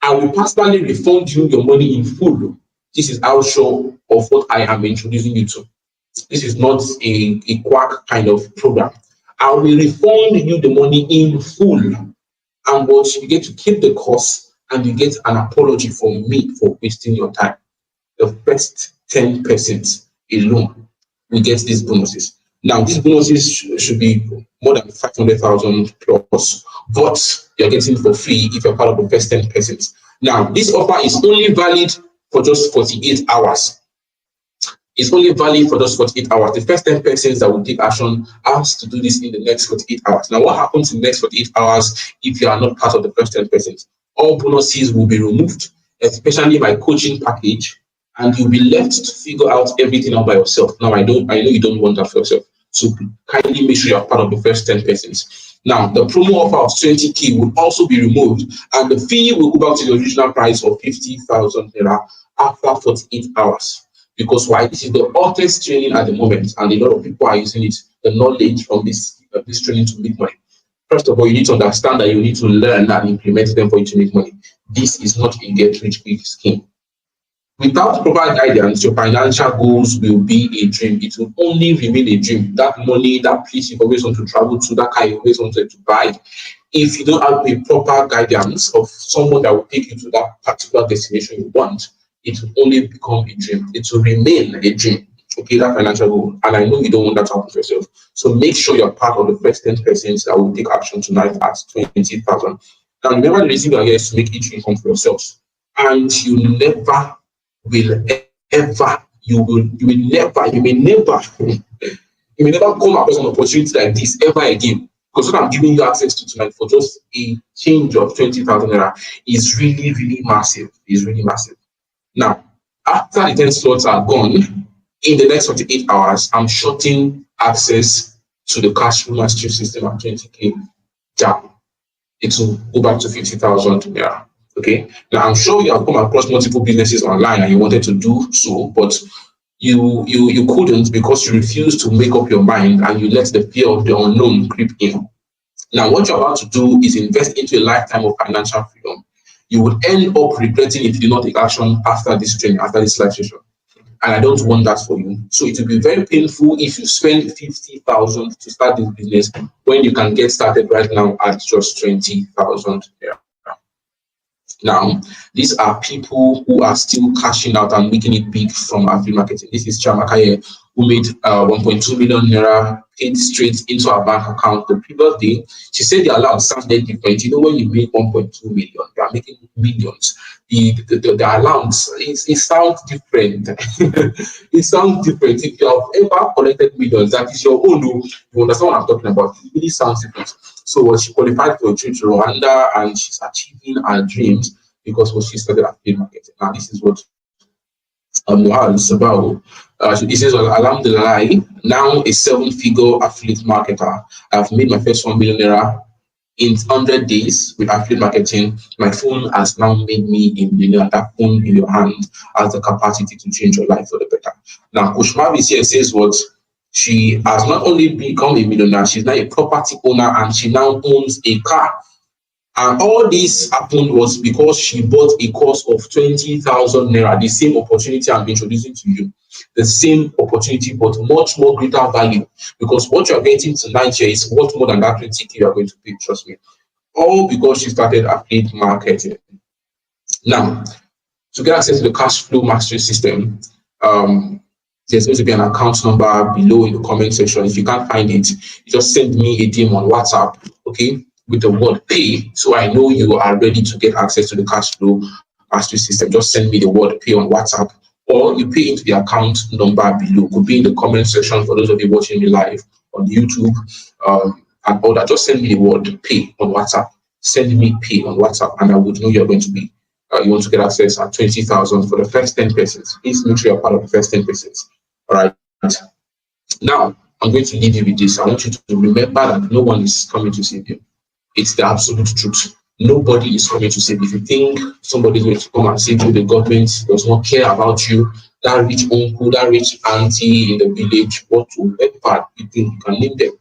I will personally refund you your money in full. This is how sure of what I am introducing you to. This is not a quack kind of program. I will refund you the money in full. And what you get to keep the cost and you get an apology from me for wasting your time. The first 10% alone will get these bonuses. Now, these bonuses should be more than 500,000 plus, but you're getting for free if you're part of the first 10%. Now, this offer is only valid for just 48 hours. It's only valid for just 48 hours. The first 10 persons that will take action has to do this in the next 48 hours. Now, what happens in the next 48 hours if you are not part of the first 10 persons? All bonuses will be removed, especially my coaching package, and you'll be left to figure out everything out by yourself. Now, I know you don't want that for yourself. So kindly make sure you're part of the first 10 persons. Now, the promo offer of 20K will also be removed, and the fee will go back to the original price of 50,000 naira after 48 hours. Because why? This is the hottest training at the moment, and a lot of people are using it, the knowledge from this training to make money. First of all, you need to understand that you need to learn and implement them for you to make money. This is not a get-rich-quick scheme. Without proper guidance, your financial goals will be a dream. It will only remain a dream. That money, that place you always want to travel to, that car you always wanted to buy, if you don't have a proper guidance of someone that will take you to that particular destination you want, it will only become a dream. It will remain a dream. Okay, that financial goal. And I know you don't want that to happen for yourself. So make sure you're part of the first 10 persons that will take action tonight at 20,000. Now, remember the reason we are here is to make each income for yourselves. And you may never come across an opportunity like this ever again. Because what I'm giving you access to tonight for just a change of 20,000 naira is really, really massive. It's really massive. Now, after the 10 slots are gone, in the next 48 hours, I'm shutting access to the cash flow mastery system at 20K down. It will go back to 50,000 naira. Okay. Now, I'm sure you have come across multiple businesses online and you wanted to do so, but you couldn't because you refused to make up your mind and you let the fear of the unknown creep in. Now, what you're about to do is invest into a lifetime of financial freedom. You would end up regretting if you do not take action after this training, after this live session. And I don't want that for you. So it will be very painful if you spend 50,000 to start this business when you can get started right now at just 20,000. Now, these are people who are still cashing out and making it big from affiliate marketing. This is Chamakaye, who made 1.2 million naira paid straight into our bank account the previous day. She said the allowance sounded different. You know, when you make 1.2 million, you are making millions. The allowance, it sounds different. It sounds different. If you have ever collected millions, that is your own. You understand what I'm talking about. It really sounds different. So she qualified for a trip to Rwanda and she's achieving her dreams because what she started affiliate marketing. Now, this is what Muhal Sabao. He says, Alhamdulillah, now a 7-figure affiliate marketer. I've made my first 1 million naira in 100 days with affiliate marketing. My phone has now made me a millionaire. That phone in your hand has the capacity to change your life for the better. Now, Coach Marvis here says what She has not only become a millionaire, she's now a property owner and she now owns a car. And all this happened was because she bought a course of 20,000 naira, the same opportunity I'm introducing to you, the same opportunity, but much more greater value. Because what you are getting tonight here is worth more than that 20K you are going to pay, trust me. All because she started affiliate marketing. Now, to get access to the cash flow mastery system, there's going to be an account number below in the comment section. If you can't find it, you just send me a DM on WhatsApp, okay, with the word pay, so I know you are ready to get access to the cash flow mastery system. Just send me the word pay on WhatsApp, or you pay into the account number below. Could be in the comment section for those of you watching me live on YouTube, and all that. Just send me the word pay on WhatsApp. Send me pay on WhatsApp, and I would know you're going to be. You want to get access at 20,000 for the first 10 persons. Please make sure you're part of the first 10 persons. All right. Now, I'm going to leave you with this. I want you to remember that no one is coming to save you. It's the absolute truth. Nobody is coming to save you. If you think somebody is going to come and save you, the government does not care about you. That rich uncle, that rich auntie in the village, whatever you think, you can name them.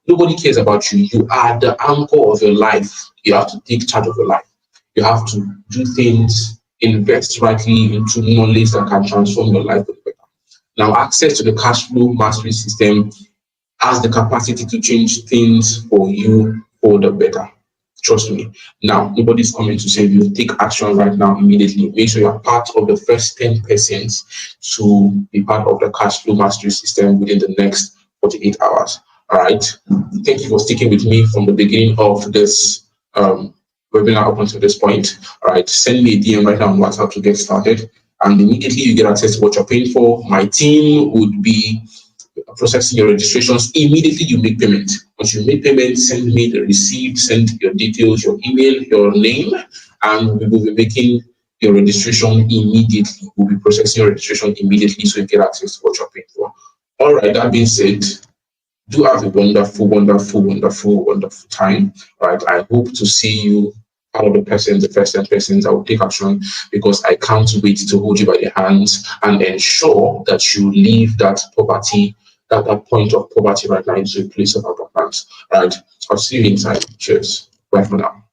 Nobody cares about you. You are the anchor of your life. You have to take charge of your life. You have to do things, invest rightly into knowledge that can transform your life for the better. Now, access to the cash flow mastery system has the capacity to change things for you for the better. Trust me. Now, nobody's coming to save you. Take action right now, immediately. Make sure you're part of the first 10% to be part of the cash flow mastery system within the next 48 hours. All right. Thank you for sticking with me from the beginning of this webinar up until this point. All right. Send me a DM right now on WhatsApp to get started. And immediately you get access to what you're paying for. My team would be processing your registrations. Immediately you make payment. Once you make payment, send me the receipt, send your details, your email, your name, and we will be making your registration immediately. We'll be processing your registration immediately so you get access to what you're paying for. All right, that being said, do have a wonderful, wonderful, wonderful, wonderful time. All right, I hope to see you out of the persons, the first 10 persons. I will take action because I can't wait to hold you by the hands and ensure that you leave that poverty, that point of poverty right now into a place of abundance. All right, I'll see you inside. Cheers. Bye for now.